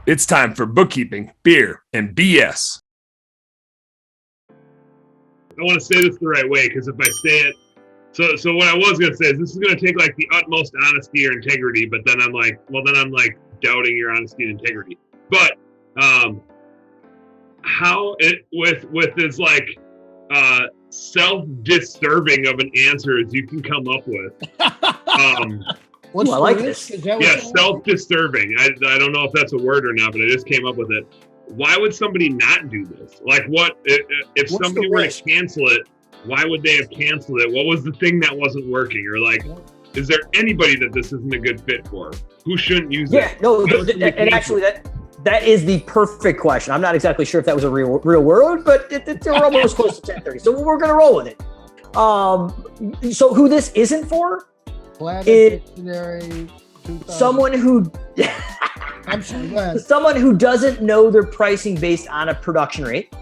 It's time for bookkeeping, beer, and BS. I want to say this the right way, because if I say it, so what I was going to say is this is going to take like the utmost honesty or integrity, but then I'm like doubting your honesty and integrity. But how it with this like self-disturbing of an answer as you can come up with. I like this. Yeah, self-disturbing. I don't know if that's a word or not, but I just came up with it. Why would somebody not do this? Like, what if somebody were to cancel it? Why would they have canceled it? What was the thing that wasn't working? Or like, is there anybody that this isn't a good fit for? Who shouldn't use it? Yeah, no, and actually that is the perfect question. I'm not exactly sure if that was a real word, but they're almost close to 10:30. So we're going to roll with it. So who this isn't for? Platta Dictionary. Someone who I'm sure. Someone who doesn't know their pricing based on a production rate.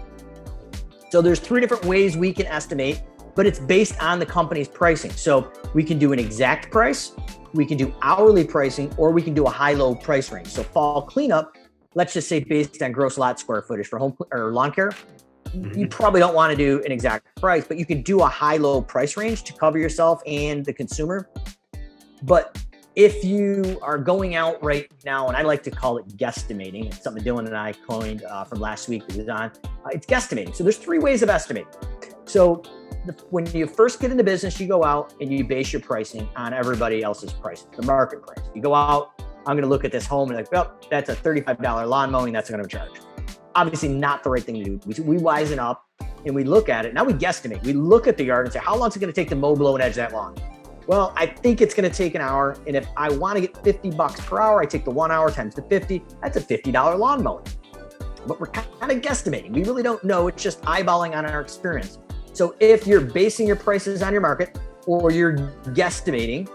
So there's 3 different ways we can estimate, but it's based on the company's pricing. So we can do an exact price, we can do hourly pricing, or we can do a high-low price range. So fall cleanup, let's just say based on gross lot square footage for home or lawn care, you probably don't want to do an exact price, but you can do a high-low price range to cover yourself and the consumer. But if you are going out right now, and I like to call it guesstimating, it's something Dylan and I coined from last week that was on, it's guesstimating. So there's 3 ways of estimating. So when you first get into business, you go out and you base your pricing on everybody else's price, the market price. You go out, I'm going to look at this home and like, well, that's a $35 lawn mowing, that's going to charge. Obviously not the right thing to do. We wisen up and we look at it. Now we guesstimate. We look at the yard and say, how long is it going to take to mow, blow, and edge that lawn? Well, I think it's going to take an hour. And if I want to get $50 per hour, I take the 1 hour times the 50. That's a $50 lawn mowing. But we're kind of guesstimating. We really don't know. It's just eyeballing on our experience. So if you're basing your prices on your market or you're guesstimating,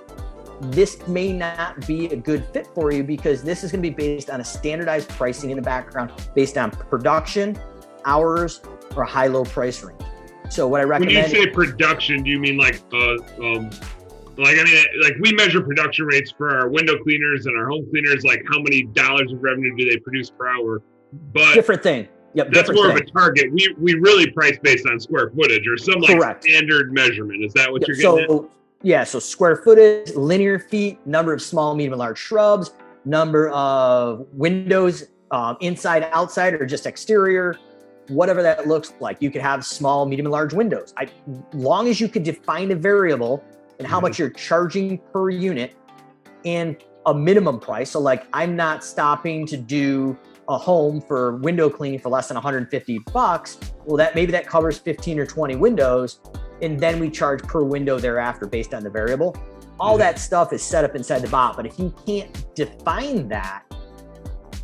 this may not be a good fit for you because this is going to be based on a standardized pricing in the background based on production, hours, or a high-low price range. So what I recommend— When you say production, do you mean like we measure production rates for our window cleaners and our home cleaners, like how many dollars of revenue do they produce per hour? But different thing. Yep, that's more of a target. We really price based on square footage or some like standard measurement. Is that what you're getting at? Yeah, so square footage, linear feet, number of small, medium, and large shrubs, number of windows, inside, outside, or just exterior, whatever that looks like. You could have small, medium, and large windows. Long as you could define a variable and how much you're charging per unit and a minimum price. So like I'm not stopping to do a home for window cleaning for less than $150. Well, maybe that covers 15 or 20 windows. And then we charge per window thereafter based on the variable. All that stuff is set up inside the bot. But if you can't define that,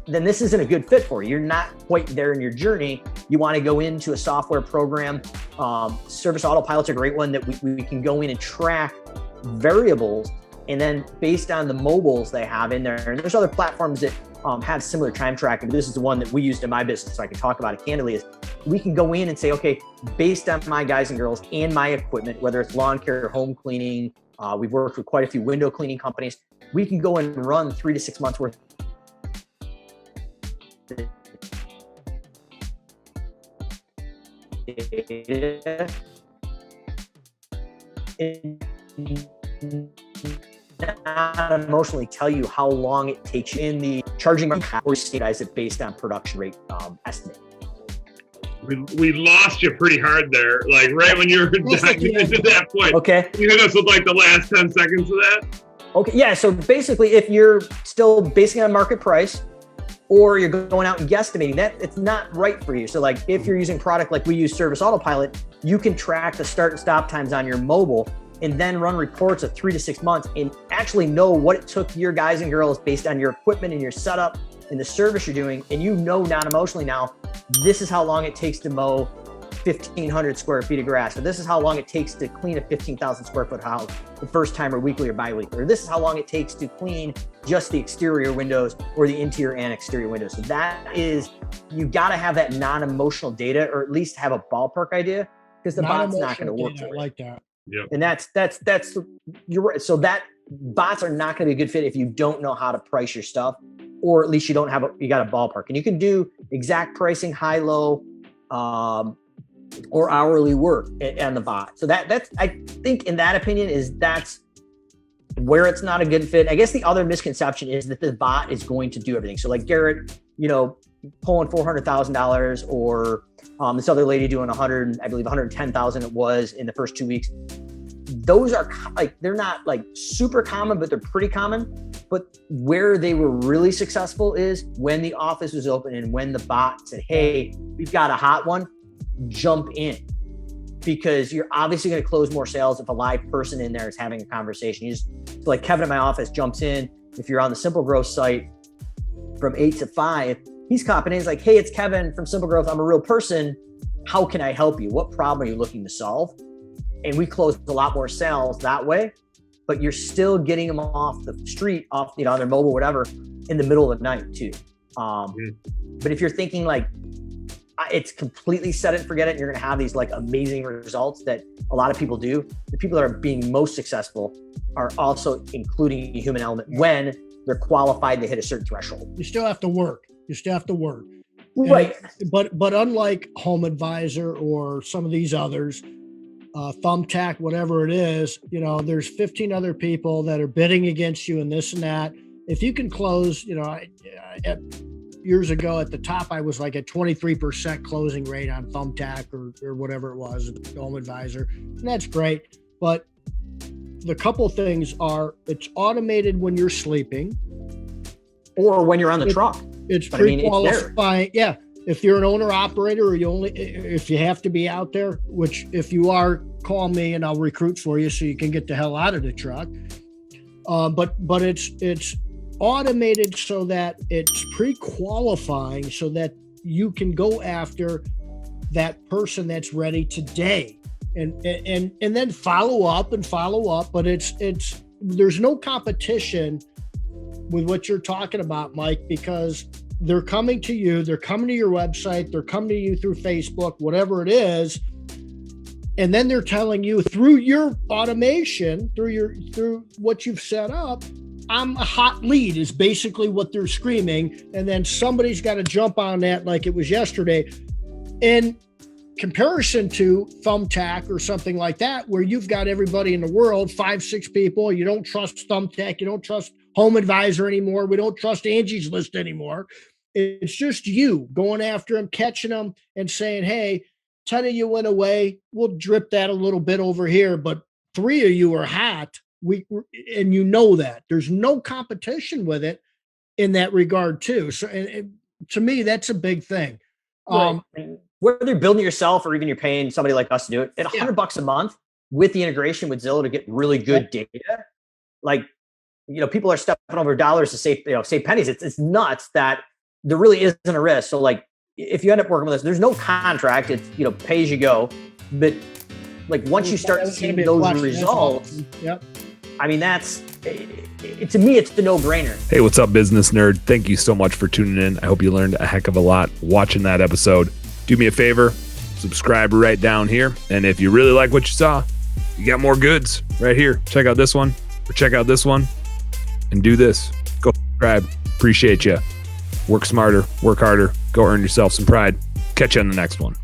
then this isn't a good fit for you. You're not quite there in your journey. You want to go into a software program. Service Autopilot's a great one that we can go in and track variables. And then based on the mobiles they have in there, and there's other platforms that have similar time tracking, but this is the one that we used in my business, so I can talk about it candidly, is we can go in and say, okay, based on my guys and girls and my equipment, whether it's lawn care or home cleaning, we've worked with quite a few window cleaning companies, we can go and run 3 to 6 months worth not emotionally tell you how long it takes in the charging or standardize it based on production rate estimate. We lost you pretty hard there, like right when you were diving into that point. Okay. You hit us with like the last 10 seconds of that? Okay, yeah, so basically if you're still basing on market price or you're going out and guesstimating, that it's not right for you. So like if you're using product like we use Service Autopilot, you can track the start and stop times on your mobile and then run reports of 3 to 6 months and actually know what it took your guys and girls based on your equipment and your setup and the service you're doing. And you know non-emotionally now, this is how long it takes to mow 1,500 square feet of grass. So this is how long it takes to clean a 15,000 square foot house the first time or weekly or bi-weekly. Or this is how long it takes to clean just the exterior windows or the interior and exterior windows. So that is, you gotta have that non-emotional data or at least have a ballpark idea because the bot's not gonna work for you. Like that. Yep. And that's you're right. So that bots are not going to be a good fit if you don't know how to price your stuff or at least you got a ballpark, and you can do exact pricing, high, low, or hourly work on the bot. So that's, I think in that opinion that's where it's not a good fit. I guess the other misconception is that the bot is going to do everything. So like Garrett, pulling $400,000, or this other lady doing 110,000 it was in the first 2 weeks. Those are like, they're not like super common, but they're pretty common. But where they were really successful is when the office was open and when the bot said, hey, we've got a hot one, jump in. Because you're obviously going to close more sales if a live person in there is having a conversation. You just, like Kevin in my office jumps in. If you're on the Simple Growth site from 8 to 5, he's copping in. He's like, hey, it's Kevin from Simple Growth. I'm a real person. How can I help you? What problem are you looking to solve? And we close a lot more sales that way, but you're still getting them off the street, off, on their mobile, whatever, in the middle of the night too. But if you're thinking like, it's completely set it and forget it, and you're going to have these like amazing results that a lot of people do, the people that are being most successful are also including a human element when they're qualified, they hit a certain threshold. You still have to work. Right. But unlike Home Advisor or some of these others, Thumbtack, whatever it is, there's 15 other people that are bidding against you and this and that. If you can close, years ago at the top, I was like at 23% closing rate on Thumbtack or whatever it was, Home Advisor. And that's great. But the couple things are, it's automated when you're sleeping. Or when you're on the truck. It's pre-qualifying. Yeah. If you're an owner operator, or if you have to be out there, which if you are, call me and I'll recruit for you so you can get the hell out of the truck. But it's automated so that it's pre-qualifying so that you can go after that person that's ready today and then follow up. But there's no competition with what you're talking about, Mike, because they're coming to you, they're coming to your website, they're coming to you through Facebook, whatever it is. And then they're telling you through your automation, through what you've set up, I'm a hot lead is basically what they're screaming. And then somebody's got to jump on that like it was yesterday. In comparison to Thumbtack or something like that, where you've got everybody in the world, 5-6 people, you don't trust Thumbtack, you don't trust Home Advisor anymore. We don't trust Angie's List anymore. It's just you going after them, catching them and saying, hey, 10 of you went away. We'll drip that a little bit over here, but 3 of you are hot. And that there's no competition with it in that regard too. So to me, that's a big thing. Right. Whether you're building it yourself or even you're paying somebody like us to do it at $100 a month with the integration with Zillow to get really good data, like, people are stepping over dollars to save pennies. It's nuts that there really isn't a risk. So like, if you end up working with us, there's no contract. It's, pay as you go. But like once you start seeing those results, I mean, to me, it's the no-brainer. Hey, what's up, business nerd? Thank you so much for tuning in. I hope you learned a heck of a lot watching that episode. Do me a favor, subscribe right down here. And if you really like what you saw, you got more goods right here. Check out this one or check out this one and do this. Go subscribe. Appreciate you. Work smarter, work harder, go earn yourself some pride. Catch you on the next one.